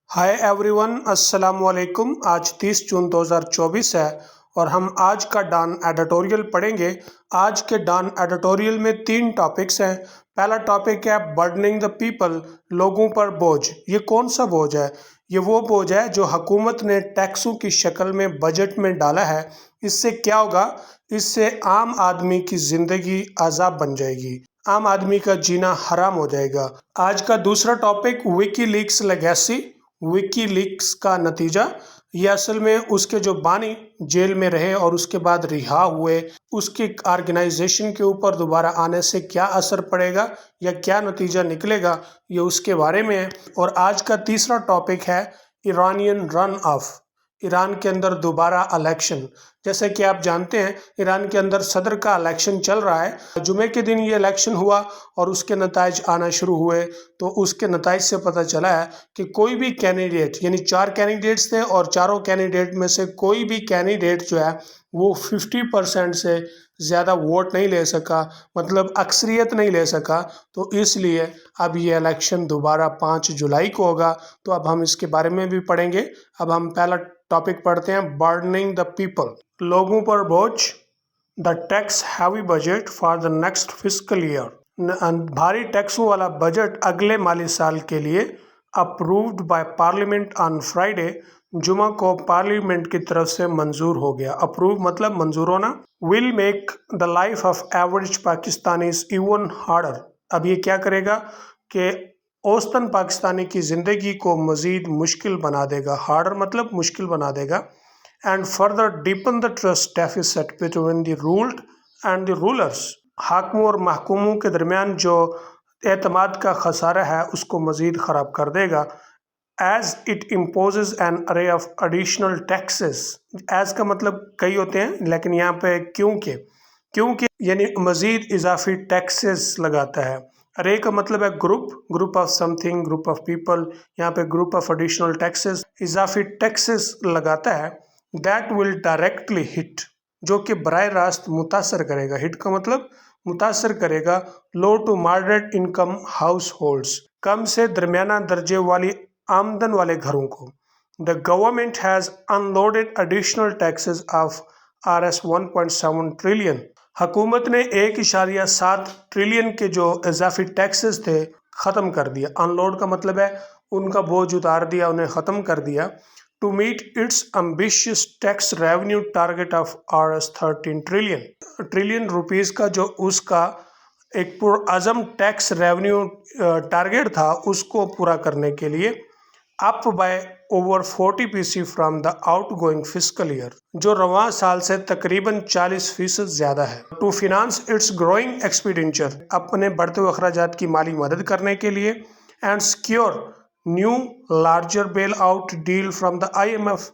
Hi everyone, अस्सलाम वालेकुम। आज 30 जून 2024 है और हम आज का डॉन एडिटोरियल पढ़ेंगे। आज के डॉन एडिटोरियल में 3 टॉपिक्स हैं। पहला टॉपिक है बर्डनिंग द पीपल, लोगों पर बोझ। ये कौन सा बोझ है? ये वो बोझ है जो हुकूमत ने टैक्सों की शक्ल में बजट में डाला है। इससे क्या होगा? इससे आम आदमी की ज़िंदगी अज़ाब बन जाएगी, आम आदमी का जीना हराम हो जाएगा। आज का दूसरा टॉपिक विकीलीक्स लेगेसी, विकीलीक्स का नतीजा। ये असल में उसके जो बानी जेल में रहे और उसके बाद रिहा हुए, उसके ऑर्गेनाइजेशन के ऊपर दोबारा आने से क्या असर पड़ेगा या क्या नतीजा निकलेगा, ये उसके बारे में है। और आज का तीसरा टॉपिक है ईरानियन रन ऑफ, ईरान के अंदर दोबारा इलेक्शन। जैसे कि आप जानते हैं ईरान के अंदर सदर का इलेक्शन चल रहा है। जुमे के दिन ये इलेक्शन हुआ और उसके नताइज आना शुरू हुए। तो उसके नताइज से पता चला है कि कोई भी कैंडिडेट, यानी 4 कैंडिडेट्स थे और चारों कैंडिडेट में से कोई भी कैंडिडेट जो है वो 50% से ज़्यादा वोट नहीं ले सका, मतलब अक्सरियत नहीं ले सका। तो इसलिए अब ये इलेक्शन दोबारा 5 जुलाई को होगा। तो अब हम इसके बारे में भी पढ़ेंगे। अब हम पहला टॉपिक पढ़ते हैं, बर्डनिंग द पीपल, लोगों पर बोझ। The tax heavy budget for the next fiscal year, भारी टैक्सों वाला बजट अगले माली साल के लिए approved by parliament on Friday, जुमा को पार्लियामेंट की तरफ से मंजूर हो गया। अप्रूव मतलब मंजूर होना। Will make the life of average Pakistanis even harder, अब ये क्या करेगा कि औसतन पाकिस्तानी की ज़िंदगी को मज़ीद मुश्किल बना देगा। हार्डर मतलब मुश्किल बना देगा। And further deepen the trust deficit between the ruled and the rulers, हाकिमों और महकूमों के दरमियान जो एतमाद का खसारा है उसको मज़ीद ख़राब कर देगा। एज इट इम्पोजेज एन अरे ऑफ एडिशनल टैक्सेस, एज का मतलब कई होते हैं लेकिन यहाँ पे क्योंकि यानी मज़ीद इजाफी टैक्सेस लगाता है। अरे का मतलब है group of something, group of people. यहाँ पे ग्रुप ऑफ एडिशनल टैक्सेस, इजाफी टैक्सेस लगाता है। दैट विल डायरेक्टली हिट, जो कि बराह रास्त मुतासर करेगा। हिट का मतलब मुतासर करेगा low to moderate income households, कम से दरमियाना दर्जे वाली आमदन वाले घरों को। The government has unloaded additional taxes of Rs 1.7 trillion, हुकूमत ने 1.7 ट्रिलियन के जो इजाफी टैक्सेस थे ख़त्म कर दिया। अनलोड का मतलब है उनका बोझ उतार दिया, उन्हें ख़त्म कर दिया। To meet its ambitious tax revenue target of Rs 13 trillion rupees का जो उसका एक पुरअज़म टैक्स रेवेन्यू टारगेट था, उसको पूरा करने के लिए up by over 40% from the outgoing fiscal year, जो रवां साल से तकरीबन 40% ज़्यादा है। To finance its growing expenditure, अपने बढ़ते हुए अखराजात की माली मदद करने के लिए। And secure new larger bail out deal from the IMF,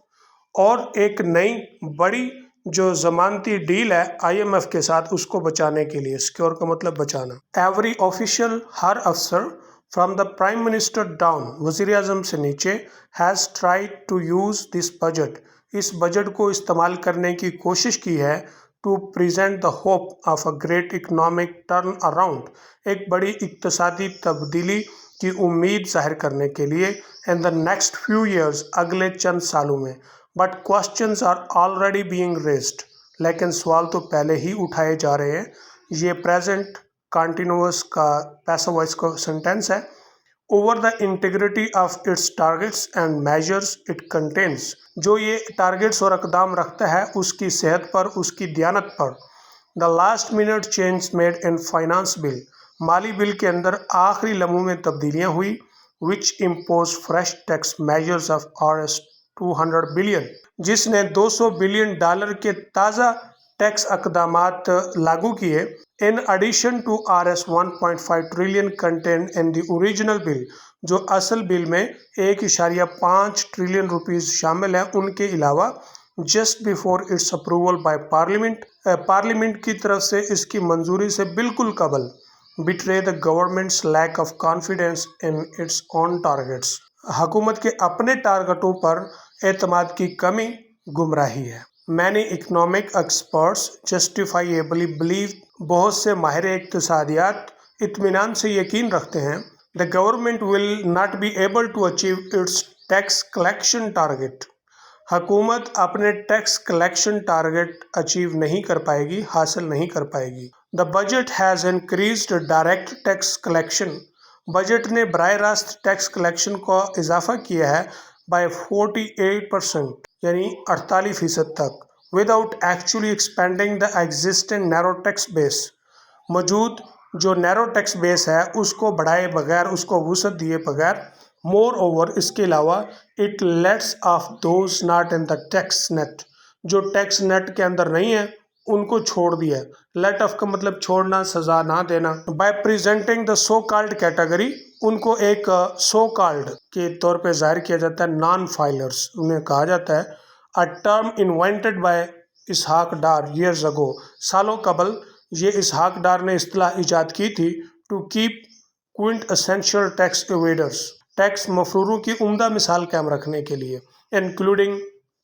और एक नई बड़ी जो ज़मानती डील है IMF के साथ, उसको बचाने के लिए। सिक्योर का मतलब बचाना। एवरी ऑफिशियल, हर अफसर, from the prime minister down, वज़ीर आज़म से नीचे, has tried to use this budget, इस बजट को इस्तेमाल करने की कोशिश की है। To present the hope of a great economic turnaround, एक बड़ी इक्तसादी तब्दीली की उम्मीद जाहिर करने के लिए। In the next few years, अगले चंद सालों में। But questions are already being raised, लेकिन सवाल तो पहले ही उठाए जा रहे हैं। ये प्रेजेंट कॉन्टिन्यूअस का पैसिव वॉइस का सेंटेंस है। Over the integrity of its targets and measures it contains, जो ये टारगेट्स और अकदाम रखता है उसकी सेहत पर, उसकी दियानत पर। The last minute change made in finance bill, माली बिल के अंदर आखिरी लम्हों में तब्दीलियाँ हुई। Which impose fresh tax measures of Rs 200 billion, जिसने $200 बिलियन के ताज़ा टैक्स अकदामात लागू किए। In addition to Rs 1.5 trillion contain in the original bill, जो असल बिल में 1.5 ट्रिलियन रुपीज़ शामिल है, उनके अलावा। Just before its approval by parliament की तरफ से इसकी मंजूरी से बिल्कुल कबल। Betray the government's lack of confidence in its own targets, हुकूमत के अपने टारगेटों पर एतमाद की कमी गुमराही है। Many economic experts justifiably believe, बहुत से माहिर इक्तिसादियात इत्मीनान से यकीन रखते हैं। The government will not be able to achieve its tax collection target, हुकूमत अपने टैक्स कलेक्शन टारगेट अचीव नहीं कर पाएगी, हासिल नहीं कर पाएगी। The budget has increased direct tax collection, budget ने बराह रास्त टैक्स कलेक्शन को इजाफा किया है बाय 48% यानी 48% तक, without actually expanding the existing narrow tax base, मौजूद जो नैरो टैक्स बेस है उसको बढ़ाए बगैर, उसको वसअत दिए बगैर। मोर ओवर, इसके अलावा it let's of those not in the tax net, जो टैक्स नेट के अंदर नहीं है उनको छोड़ दिया। लेट ऑफ का मतलब छोड़ना, सजा ना देना। Bye presenting the so called category, उनको एक सो कॉल्ड के तौर पे जाहिर किया जाता है, नॉन फाइलर्स उन्हें कहा जाता है। A term invented by Ishaq Dar years ago, सालों कबल ये इसहाक डार ने इस्तिलाह ईजाद की थी। To keep quintessential tax evaders, tax मफरूरों की उम्दा मिसाल कायम रखने के लिए। इंक्लूडिंग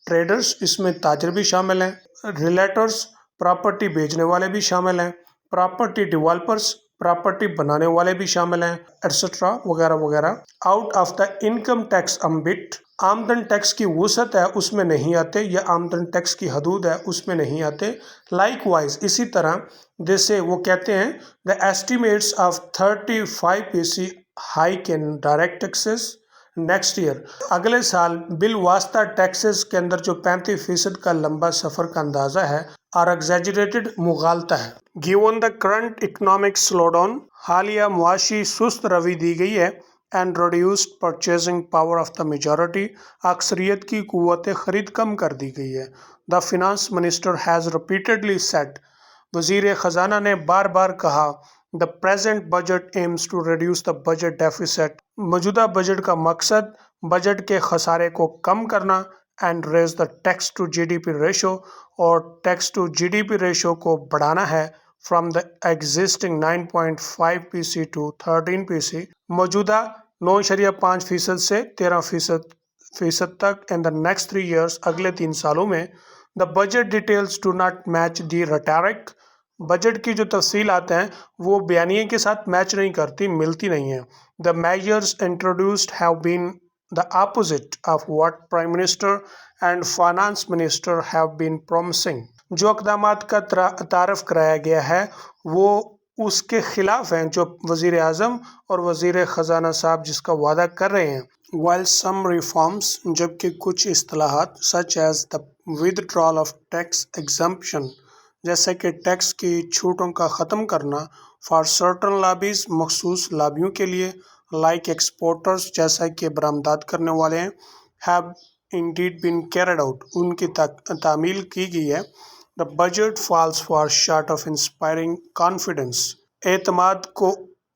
ट्रेडर्स, इसमें ताजर भी शामिल हैं, रिलेटर्स प्रॉपर्टी बेचने वाले भी शामिल हैं, प्रॉपर्टी डिवेलपर्स प्रॉपर्टी बनाने वाले भी शामिल हैं, एटसेट्रा वगैरह वगैरह। Out of the income tax ambit, आमदन टैक्स की वसअत है उसमें नहीं आते, या आमदन टैक्स की हदूद है उसमें नहीं आते। लाइक वाइज, इसी तरह जैसे वो कहते हैं the estimates of 35% hike in direct taxes next year, अगले साल बिल वास्ता टैक्सेस के अंदर जो 35% का लंबा सफ़र का अंदाज़ा है, आर एग्जैजरेटेड, मुगालता है। Given the current economic slowdown, हालिया मुआशी सुस्त रवि दी गई है। And reduced purchasing power of the majority, अक्सरियत की कुव्वत ख़रीद कम कर दी गई है। The finance minister has repeatedly said, वज़ीर ख़जाना ने बार बार कहा, the present budget aims to reduce the budget deficit, मौजूदा बजट का मकसद बजट के खसारे को कम करना। And raise the tax to GDP ratio, और टैक्स टू जीडीपी रेशो को बढ़ाना है फ्रॉम द एग्जिस्टिंग 9.5% टू 13%, मौजूदा 9.5% से 13% तक इन द नेक्स्ट 3 ईयर्स, अगले 3 सालों में। The budget details do not match the rhetoric, budget की जो तफसील आते हैं वो बयानिए के साथ मैच नहीं करती, मिलती नहीं है। The measures introduced have been the opposite of what prime minister and finance minister have been promising, जो अक़दामात का तारफ़ कराया गया है वो उसके खिलाफ हैं जो वज़ीर आज़म और वज़ीर ख़जाना साहब जिसका वादा कर रहे हैं। वाइल सम रिफॉर्म्स, जबकि कुछ इस्तिलाहात such as the withdrawal of tax exemption, जैसे कि टैक्स की छूटों का ख़त्म करना, फॉर सर्टन लॉबीज़, मखसूस लॉबियों के लिए, लाइक एक्सपोर्टर्स, जैसा कि बरामदात करने वाले हैं, have indeed been carried out, उनकी तामील की गई है। The budget falls far short of inspiring confidence, एतमाद को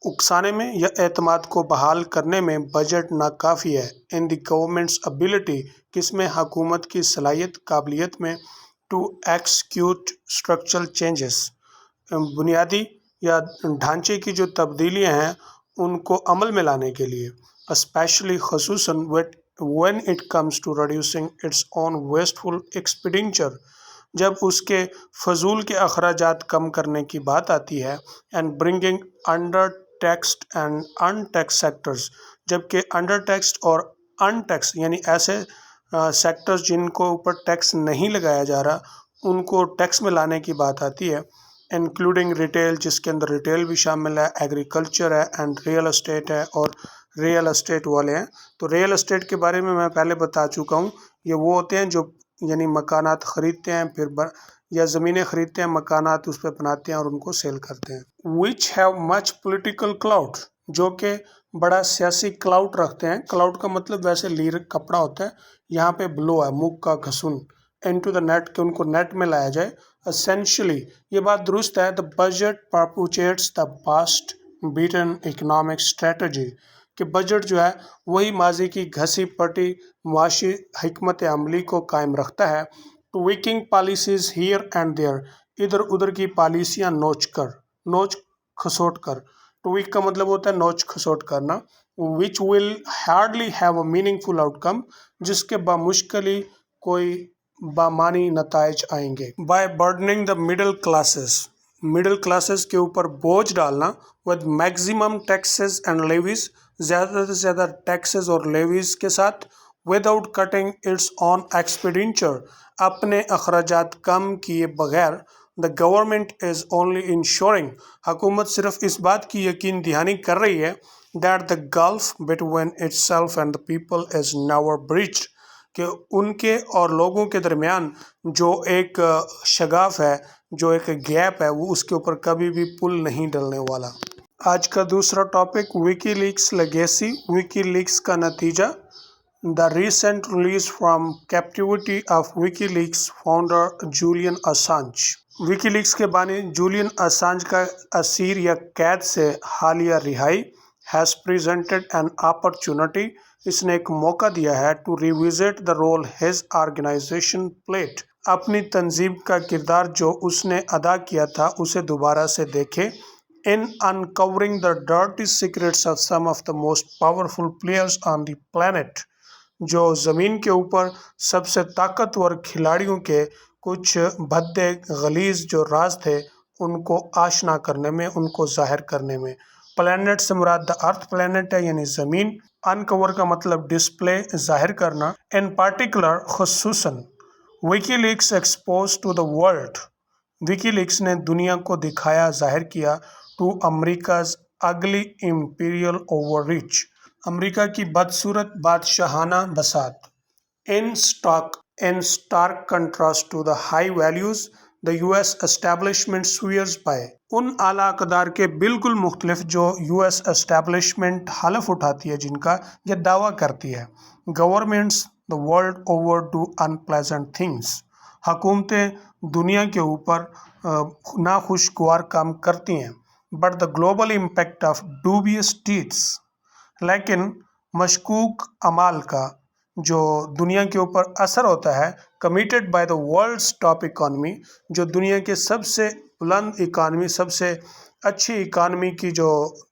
उकसाने में या एतमाद को बहाल करने में बजट नाकाफ़ी है। इन द गवर्नमेंट्स एबिलिटी, किसमें, हुकूमत की सलाहियत काबिलियत में। टू एक्सक्यूट स्ट्रक्चरल चेंजेस, बुनियादी या ढांचे की जो तब्दीलियाँ हैं उनको अमल में लाने के लिए। स्पेशली खसूसन when it comes to reducing its own wasteful expenditure, जब उसके फजूल के अखराजात कम करने की बात आती है। And bringing under taxed and untaxed sectors, जबकि अंडर टैक्सड और अनटैक्स यानी ऐसे सेक्टर्स जिनको ऊपर टैक्स नहीं लगाया जा रहा उनको टैक्स में लाने की बात आती है। इंक्लूडिंग रिटेल, जिसके अंदर रिटेल भी शामिल है, एग्रीकल्चर है एंड रियल एस्टेट है, और रियल एस्टेट वाले हैं। तो रियल एस्टेट के बारे में मैं पहले बता चुका हूँ, ये वो होते हैं जो यानी मकानात ख़रीदते हैं फिर या ज़मीनें ख़रीदते हैं, मकानात उस पर बनाते हैं और उनको सेल करते हैं। Which have much political cloud, जो कि बड़ा सियासी क्लाउड रखते हैं। क्लाउड का मतलब वैसे लीर कपड़ा होता है, यहाँ पे ब्लो है, मुख का घसुन, इनटू द नेट, के उनको नेट में लाया जाए। एसेंशियली ये बात दुरुस्त है, the budget perpetuates the past beaten economic strategy, कि बजट जो है वही माजी की घसी पटी मुआशी हिकमत अमली को कायम रखता है। Tweaking policies here and there, इधर उधर की पॉलिसियाँ नोच खसोट कर। टू वीक का मतलब होता है नोच खसोट करना। Which will hardly have a meaningful outcome, जिसके बामुश्किल ही कोई बामानी नताइज आएंगे। By burdening the middle classes के ऊपर बोझ डालना। With maximum taxes and levies, ज़्यादा से ज़्यादा टैक्सेस और लेवीज के साथ। without cutting its own expenditure. अपने अखराजात कम किए बगैर the government is only ensuring, हुकूमत सिर्फ इस बात की यकीन दहानी कर रही है that the gulf between itself and the people is never breached, कि उनके और लोगों के दरमियान जो एक शगाफ है, जो एक गैप है, वो उसके ऊपर कभी भी पुल नहीं डलने वाला। आज का दूसरा टॉपिक विकीलीक्स लेगेसी, विकीलीक्स का नतीजा। The recent release from captivity of WikiLeaks founder Julian Assange. WikiLeaks के बानी जूलियन असांज का असीर या कैद से हालिया रिहाई has presented an opportunity, इसने एक मौका दिया है to revisit the role his organization played, अपनी तंजीम का किरदार जो उसने अदा किया था उसे दोबारा से देखे in uncovering the dirty secrets of some of the most powerful players on the planet, जो ज़मीन के ऊपर सबसे ताकतवर खिलाड़ियों के कुछ भद्दे गलीज जो राज थे उनको आशना करने में, उनको जाहिर करने में। प्लैनेट से मुराद द अर्थ प्लैनेट है, यानी ज़मीन। अनकवर का मतलब डिस्प्ले, जाहिर करना। इन पार्टिकुलर खुसूसन WikiLeaks expose to the world, WikiLeaks ने दुनिया को दिखाया, जाहिर किया to America's ugly imperial overreach, America की बदसूरत बादशाहाना बसात। In stark contrast to the high values the US establishment swears by, उन आला अकदार के बिल्कुल मुख्तलिफ जो यूएस एस्टेब्लिशमेंट हलफ उठाती है, जिनका यह दावा करती है। Governments the world over do unpleasant things, हुकूमतें दुनिया के ऊपर नाखुशगवार काम करती हैं। But the global impact of dubious deeds, लेकिन मशकूक अमाल का जो दुनिया के ऊपर असर होता है, committed by the world's top economy, जो दुनिया के सबसे बुलंद इकानमी, सबसे अच्छी इकानमी की जो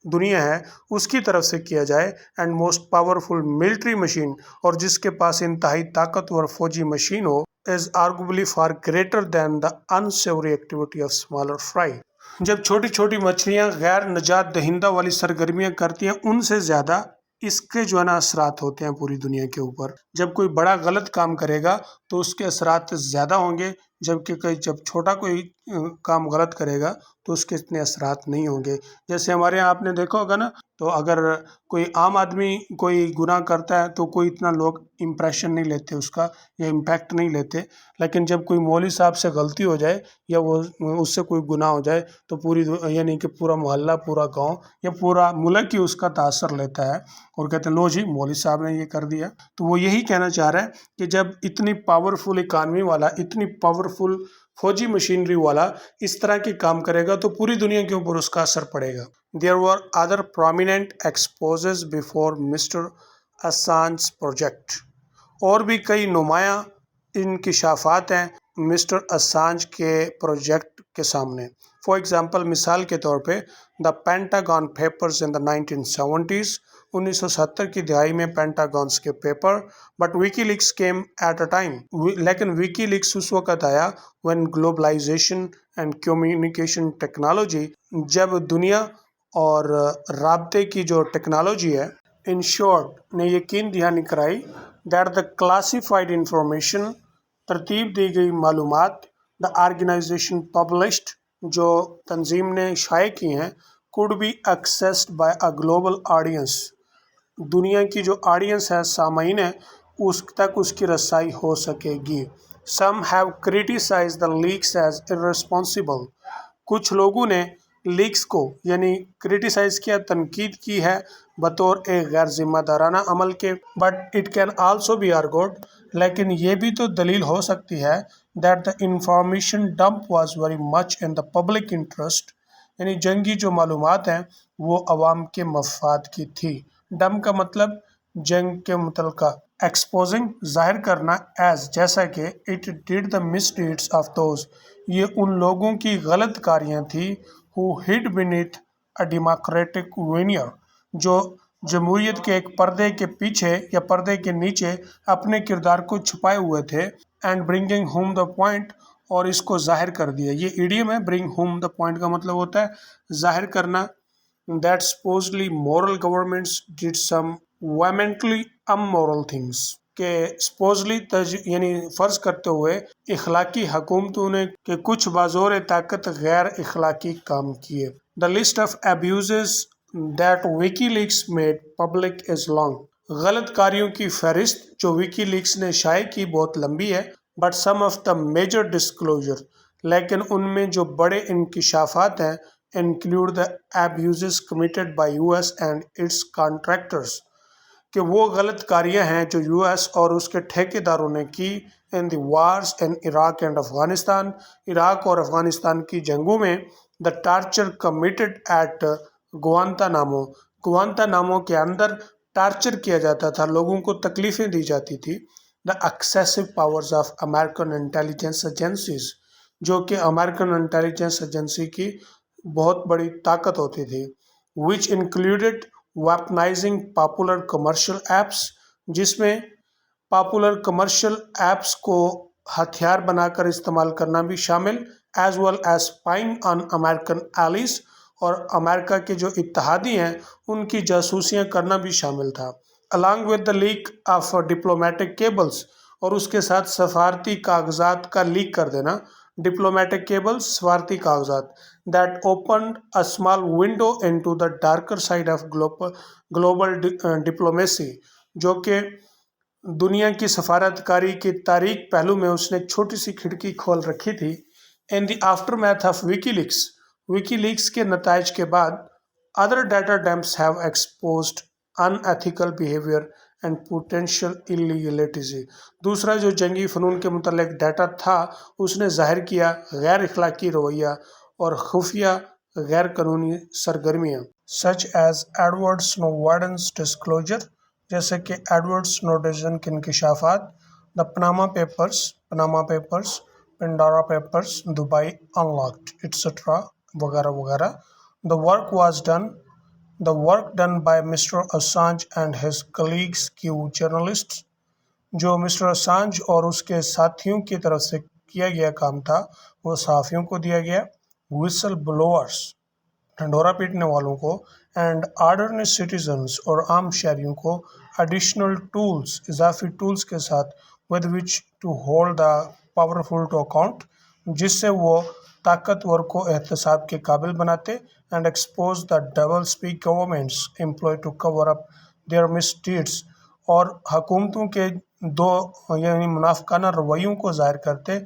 दुनिया है उसकी तरफ से किया जाए, and most powerful military machine, और जिसके पास इंतहाई ताकतवर फौजी मशीन हो, is arguably far greater than the unsavoury activity of smaller fry, जब छोटी छोटी मछलियां गैर नजात दहिंदा वाली सरगर्मियां करती हैं, उनसे ज़्यादा इसके जो है ना असरात होते हैं पूरी दुनिया के ऊपर। जब कोई बड़ा गलत काम करेगा तो उसके असरात ज़्यादा होंगे, जबकि जब छोटा कोई काम गलत करेगा तो उसके इतने असरात नहीं होंगे। जैसे हमारे यहाँ आपने देखा होगा ना, तो अगर कोई आम आदमी कोई गुनाह करता है तो कोई इतना लोग इम्प्रेशन नहीं लेते उसका, या इम्पैक्ट नहीं लेते, लेकिन जब कोई मौलवी साहब से गलती हो जाए या वो उससे कोई गुनाह हो जाए तो पूरी यानी कि पूरा मोहल्ला, पूरा गांव या पूरा मुल्क ही उसका तासर लेता है और कहते हैं लो जी मौलवी साहब ने ये कर दिया। तो वो यही कहना चाह रहा है कि जब इतनी पावरफुल इकानमी वाला, इतनी पावरफुल फौजी मशीनरी वाला इस तरह के काम करेगा तो पूरी दुनिया के ऊपर उसका असर पड़ेगा। There were other prominent exposes before mister Assange project, और भी कई नुमाया इंकिशाफात हैं मिस्टर असांज के प्रोजेक्ट के सामने। फॉर एग्जांपल, मिसाल के तौर पे the Pentagon Papers in the 1970s, 1970 की दिहाई में पेंटागन्स के paper. But WikiLeaks came at a time, लेकिन विकीलीक्स उस वक्त आया when globalisation and communication technology, जब दुनिया और राब्ते की जो टेक्नोलॉजी है, इन शॉर्ट ने यकीन दहानी कराई दैट द क्लासिफाइड इंफॉर्मेशन, तरतीब दी गई मालूमात, द ऑर्गेनाइजेशन पब्लिश्ड, जो तंजीम ने शाये की हैं, could be accessed by a global audience, दुनिया की जो ऑडियंस है, सामाइन है, उस तक उसकी रसाई हो सकेगी। Some have criticise the leaks as irresponsible, कुछ लोगों ने लीक्स को यानी क्रिटिसाइज किया, तनकीद की है बतौर एक गैर जिम्मेदाराना अमल के। But it can also be argued, लेकिन ये भी तो दलील हो सकती है that the information dump was very much in the public interest, यानी जंगी जो मालूमात हैं वो अवाम के मफाद की थी। डंप का मतलब जंग के मुतलका, एक्सपोजिंग जाहिर करना, एज जैसा कि it did the misdeeds of those, ये उन लोगों की गलत कारियाँ थी who hid beneath a democratic veneer, जो जमहूरियत के एक पर्दे के पीछे या पर्दे के नीचे अपने किरदार को छुपाए हुए थे। And bringing home the point, और इसको जाहिर कर दिया। ये इडियम है, ब्रिंग होम द पॉइंट का मतलब होता है जाहिर करना। that supposedly moral governments did some vehemently immoral things, کہ سپوزلی یعنی فرض کرتے ہوئے اخلاقی حکومتوں نے کہ کچھ بازور طاقت غیر اخلاقی کام کیے۔ The list of abuses that WikiLeaks made public is long. غلط کاریوں کی فہرست جو ویکی لیکس نے شائع کی بہت لمبی ہے۔ But some of the major disclosure، لیکن ان میں جو بڑے انکشافات ہیں include the abuses committed by US and its contractors، کہ وہ غلط کاریاں ہیں جو یو ایس اور اس کے ٹھیکیداروں نے کی in the wars in Iraq and Afghanistan، Iraq اور افغانستان کی جنگوں میں، the torture committed at Guantanamo, Guantanamo کے اندر ٹارچر کیا جاتا تھا، لوگوں کو تکلیفیں دی جاتی تھی، the excessive powers of American intelligence agencies، جو کہ امریکن انٹیلیجنس ایجنسی کی بہت بڑی طاقت ہوتی تھی، which included weaponizing popular commercial apps، جس میں پاپولر کمرشل ایپس کو ہتھیار بنا کر استعمال کرنا بھی شامل، as well as spying on American allies، اور امریکہ کے جو اتحادی ہیں ان کی جاسوسیاں کرنا بھی شامل تھا، along with the leak of diplomatic cables، اور اس کے ساتھ سفارتی کاغذات کا لیک کر دینا، ڈپلومیٹک کیبلز سفارتی کاغذات، that opened a small window into the darker side of global diplomacy، جو کہ دنیا کی سفارت کاری کی تاریک پہلو میں اس نے ایک چھوٹی سی کھڑکی کھول رکھی تھی۔ in the aftermath of WikiLeaks، WikiLeaks کے نتائج کے بعد other data dumps have exposed unethical behavior and potential illegalities، دوسرا جو جنگی فنون کے متعلق ڈیٹا تھا اس نے ظاہر کیا غیر اخلاقی رویہ اور خفیہ غیر قانونی سرگرمیاں، such as Edward Snowden's disclosure، جیسے کہ ایڈورڈ سنوڈن کے انکشافات، the Panama Papers، Pandora Papers، Dubai Unlocked، etc. وغیرہ وغیرہ۔ The work done by Mr. Assange and his colleagues Q journalists، جو مسٹر اسانج اور اس کے ساتھیوں کی طرف سے کیا گیا کام تھا وہ صحافیوں کو دیا گیا، ویسل بلوورز، ڈھنڈورا پیٹنے والوں کو، اینڈ آرڈنری سٹیزنز اور عام شہریوں کو، ایڈیشنل ٹولز، اضافی ٹولز کے ساتھ، with which to hold the powerful to account، جس سے وہ طاقتور کو احتساب کے قابل بناتے، and expose the double speak governments employ to cover up their misdeeds، اور حکومتوں کے دو یعنی منافقانہ رویوں کو ظاہر کرتے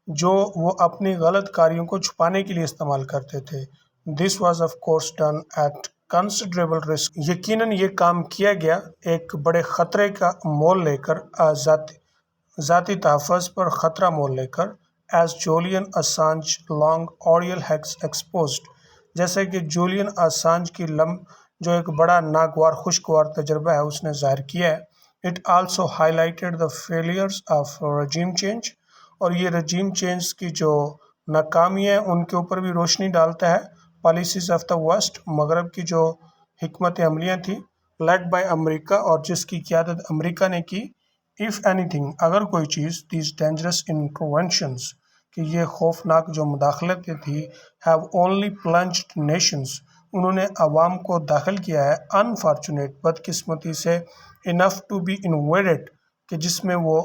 جو وہ اپنی غلط کاریوں کو چھپانے کے لیے استعمال کرتے تھے۔ This was of course done at considerable risk، یقیناً یہ کام کیا گیا ایک بڑے خطرے کا مول لے کر، ذاتی تحفظ پر خطرہ مول لے کر، as Julian Assange long ordeal has exposed، جیسے کہ جولین اسانج کی جو ایک بڑا ناگوار خوشگوار تجربہ ہے اس نے ظاہر کیا ہے۔ It also highlighted the failures of regime change، اور یہ رجیم چینج کی جو ناکامی ہے ان کے اوپر بھی روشنی ڈالتا ہے۔ پالیسیز آف دا ویسٹ، مغرب کی جو حکمت عملیاں تھیں، لیڈ بائی امریکہ، اور جس کی قیادت امریکہ نے کی۔ If anything، اگر کوئی چیز، these dangerous interventions، کہ یہ خوفناک جو مداخلتیں تھی، have only plunged nations، انہوں نے عوام کو داخل کیا ہے، unfortunate، بدقسمتی سے، enough to be invaded، کہ جس میں وہ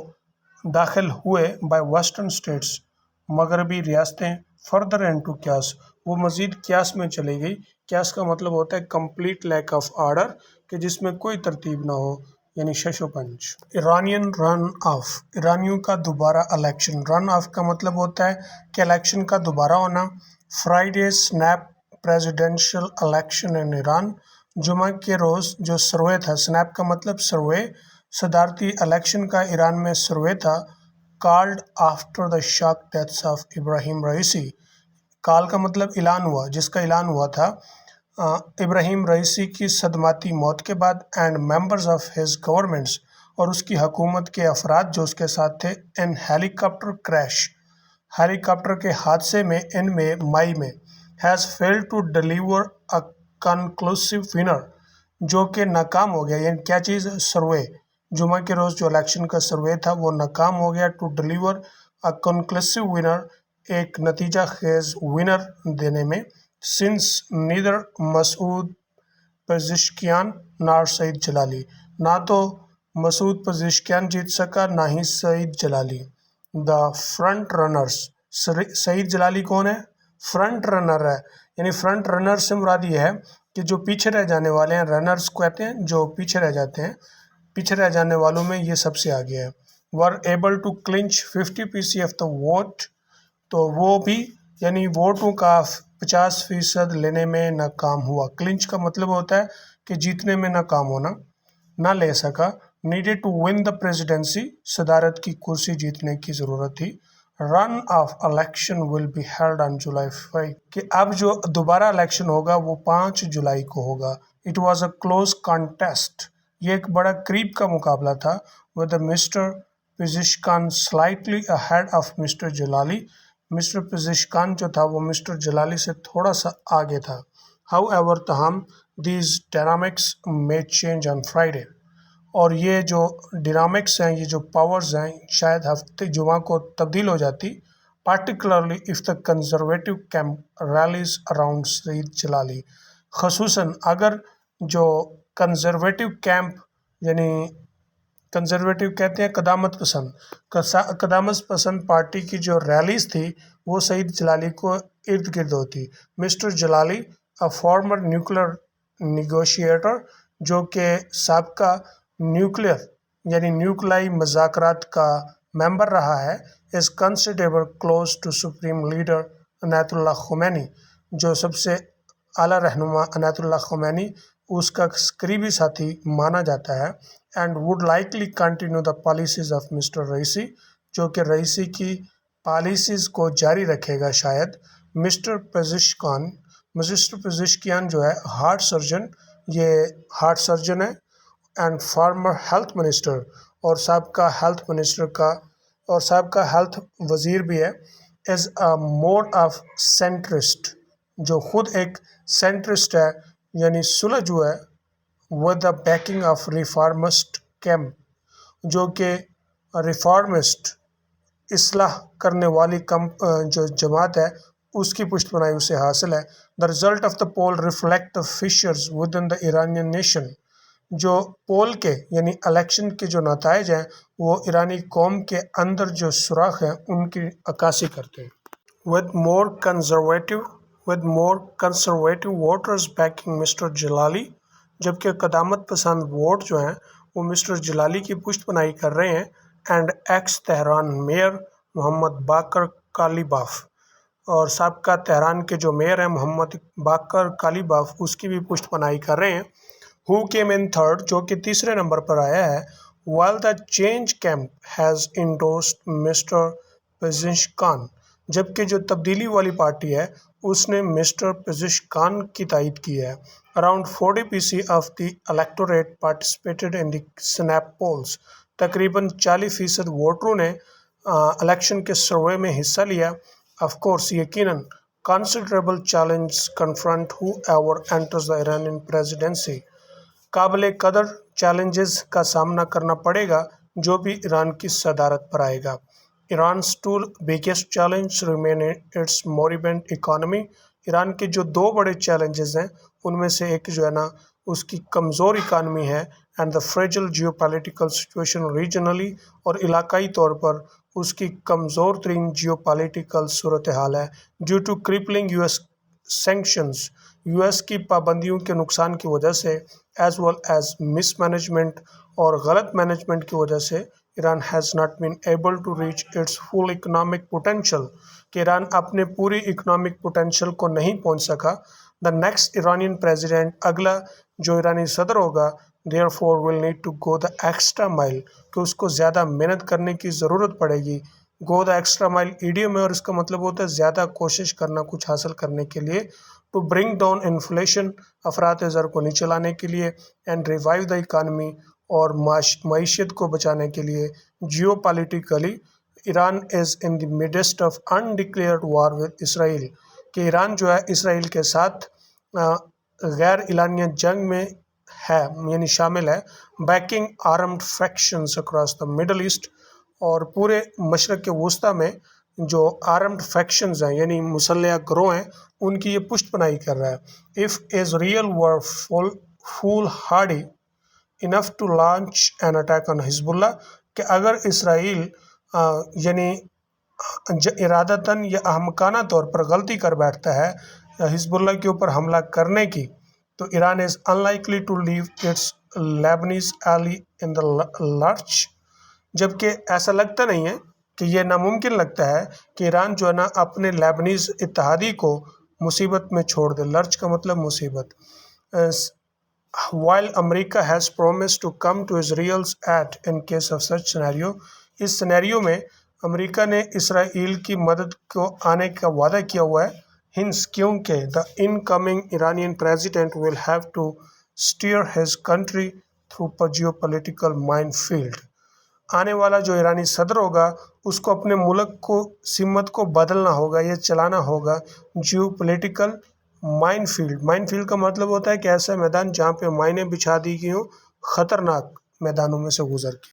داخل ہوئے by western states، مغربی ریاستیں، further into chaos، وہ مزید قیاس میں چلی گئی۔ قیاس کا مطلب ہوتا ہے complete lack of order، کہ جس میں کوئی ترتیب نہ ہو، یعنی شش و پنج۔ ایرانین رن آف، ایرانیوں کا دوبارہ الیکشن، رن آف کا مطلب ہوتا ہے کہ الیکشن کا دوبارہ ہونا۔ فرائیڈے سنیپ پریزیڈنشل الیکشن ان ایران، جمعہ کے روز جو سروے تھا، سنیپ کا مطلب سروے، صدارتی الیکشن کا ایران میں سروے تھا، called after the shock deaths of Ebrahim Raisi, call کا مطلب اعلان ہوا، جس کا اعلان ہوا تھا ابراہیم رئیسی کی صدماتی موت کے بعد، and members of his governments, اور اس کی حکومت کے افراد جو اس کے ساتھ تھے، in helicopter crash, helicopter کے حادثے میں، ان میں مئی میں، has failed to deliver a conclusive winner, جو کہ ناکام ہو گیا، یعنی کیا چیز، سروے، جمعہ کے روز جو الیکشن کا سروے تھا وہ ناکام ہو گیا، to deliver a conclusive winner, ایک نتیجہ خیز ونر دینے میں، سنس نیدر مسعود پزشکیان نار سعید جلالی، نہ تو مسعود پزشکیان جیت سکا، نہ ہی سعید جلالی۔ دا فرنٹ رنرز، سعید جلالی کون ہے؟ فرنٹ رنر ہے، یعنی فرنٹ رنر سے مراد یہ ہے کہ جو پیچھے رہ جانے والے ہیں، رنرز کو کہتے ہیں جو پیچھے رہ جاتے ہیں، پیچھے رہ جانے والوں میں یہ سب سے آگے ہے۔ were able to clinch 50% of the vote، تو وہ بھی یعنی ووٹوں کا 50% لینے میں ناکام ہوا۔ کلنچ کا مطلب ہوتا ہے کہ جیتنے میں ناکام ہونا، نہ لے سکا۔ needed to win the presidency، صدارت کی کرسی جیتنے کی ضرورت تھی۔ run of election will be held on July 5، کہ اب جو دوبارہ الیکشن ہوگا وہ 5 جولائی کو ہوگا۔ it was a close contest، یہ ایک بڑا قریب کا مقابلہ تھا۔ with Mr. Pezeshkian slightly ahead of Mr. Jalili, mister Pezeshkian جو تھا وہ مسٹر جلالی سے تھوڑا سا آگے تھا۔ however، تاہم these dynamics may change on Friday، اور یہ جو ڈینامکس ہیں، یہ جو پاورز ہیں، شاید ہفتے جمعہ کو تبدیل ہو جاتی۔ particularly if the conservative camp rallies around سعید جلالی، خصوصاً اگر جو کنزرویٹو کیمپ، یعنی کنزرویٹو کہتے ہیں قدامت پسند پارٹی کی جو ریلیز تھی وہ سعید جلالی کو ارد گرد ہوتی۔ Mister Jalili a former nuclear negotiator، جو کہ سابقہ نیوکلیئر یعنی نیوکلیائی مذاکرات کا ممبر رہا ہے، is considered close to supreme leader Inayat Allah Khomeini, جو سب سے اعلیٰ رہنما عنایت اللہ خمینی اس کا قریبی ساتھی مانا جاتا ہے۔ and would likely continue the policies of Mr. Raisi, جو کہ رئیسی کی پالیسیز کو جاری رکھے گا شاید۔ مسٹر پزشکیان جو ہے ہارٹ سرجن، یہ ہارٹ سرجن ہے، اینڈ فارمر ہیلتھ منسٹر، اور سابقہ ہیلتھ منسٹر کا اور سابقہ ہیلتھ وزیر بھی ہے۔ از اے موڈ آف سینٹرسٹ، جو خود ایک سینٹرسٹ ہے یعنی سلجھو ہے۔ with the backing of reformist camp, جو کہ ریفارمسٹ اصلاح کرنے والی جو جماعت ہے اس کی پشت پناہی اسے حاصل ہے۔ the result of the poll reflect the fissures within the Iranian nation، جو پول کے یعنی الیکشن کے جو نتائج ہیں وہ ایرانی قوم کے اندر جو سوراخ ہیں ان کی عکاسی کرتے ہیں۔ with more conservative voters backing Mr. Jalali, جبکہ قدامت پسند ووٹ جو ہیں وہ مسٹر جلالی کی پشت پناہی کر رہے ہیں۔ اینڈ ایکس تہران میئر محمد باقر کالیباف، اور سابقہ تہران کے جو میئر ہیں محمد باقر کالیباف اس کی بھی پشت پناہی کر رہے ہیں۔ who came in third، جو کہ تیسرے نمبر پر آیا ہے۔ while the change camp has endorsed Mr. پزشکان، جبکہ جو تبدیلی والی پارٹی ہے اس نے مسٹر پزشکان کی تائید کی ہے۔ around 40% of the electorate participated in the snap polls، تقریباً 40% ووٹروں نے الیکشن کے سروے میں حصہ لیا۔ of course، یقیناً considerable challenges confront whoever enters the Iranian presidency، قابل قدر چیلنجز کا سامنا کرنا پڑے گا جو بھی ایران کی صدارت پر آئے گا۔ Iran's two biggest challenges remain its moribund economy، Iran کے جو دو بڑے چیلنجز ہیں ان میں سے ایک جو ہے نا اس کی کمزور اکانومی ہے، and the fragile geopolitical situation regionally، اور علاقائی طور پر اس کی کمزور ترین جیوپالیٹیکل صورتحال ہے۔ due to crippling US sanctions، US کی پابندیوں کے نقصان کی وجہ سے، as well as mismanagement، اور غلط مینجمنٹ کی وجہ سے، Iran has not been able to reach its full economic potential، کہ ایران اپنے پوری اکنامک پوٹینشل کو نہیں پہنچ سکا۔ the next Iranian president، اگلا جو ایرانی صدر ہوگا، therefore will need to go the extra mile، کہ اس کو زیادہ محنت کرنے کی ضرورت پڑے گی۔ go the extra mile idiom ہے اور اس کا مطلب ہوتا ہے زیادہ کوشش کرنا کچھ حاصل کرنے کے لیے۔ to bring down inflation، افراط زر کو نیچے لانے کے لیے۔ and revive the economy، اور معیشت کو بچانے کے لیے۔ geopolitically، Iran is in the midst of undeclared war with Israel، کہ ایران جو ہے اسرائیل کے ساتھ غیر اعلانیہ جنگ میں ہے یعنی شامل ہے۔ backing armed factions across the Middle East، اور پورے مشرق وسطیٰ میں جو آرمڈ فیکشنز ہیں یعنی مسلح گروہ ہیں ان کی یہ پشت پناہی کر رہا ہے۔ if Israel were foolhardy، enough to launch an attack on Hezbollah کہ اگر اسرائیل یعنی ارادتاً یا احمقانہ طور پر غلطی کر بیٹھتا ہے حزب اللہ کے اوپر حملہ کرنے کی تو ایران از unlikely to leave its Lebanese ally in the lurch، جبکہ ایسا لگتا نہیں ہے کہ یہ ناممکن لگتا ہے کہ ایران جو ہے نا اپنے لیبنیز اتحادی کو مصیبت میں چھوڑ دے۔ لرچ کا مطلب مصیبت۔ while America has promised to come to Israel's aid in case of such scenario، اس سینیریو میں امریکہ نے اسرائیل کی مدد کو آنے کا وعدہ کیا ہوا ہے، ہنس کیونکہ the incoming Iranian president will have to steer his country through a geopolitical minefield، آنے والا جو ایرانی صدر ہوگا اس کو اپنے ملک کو سمت کو بدلنا ہوگا، یہ چلانا ہوگا geopolitical minefield. Minefield کا مطلب ہوتا ہے کہ ایسا میدان جہاں پہ مائنیں بچھا دی گئی ہوں، خطرناک میدانوں میں سے گزر کے۔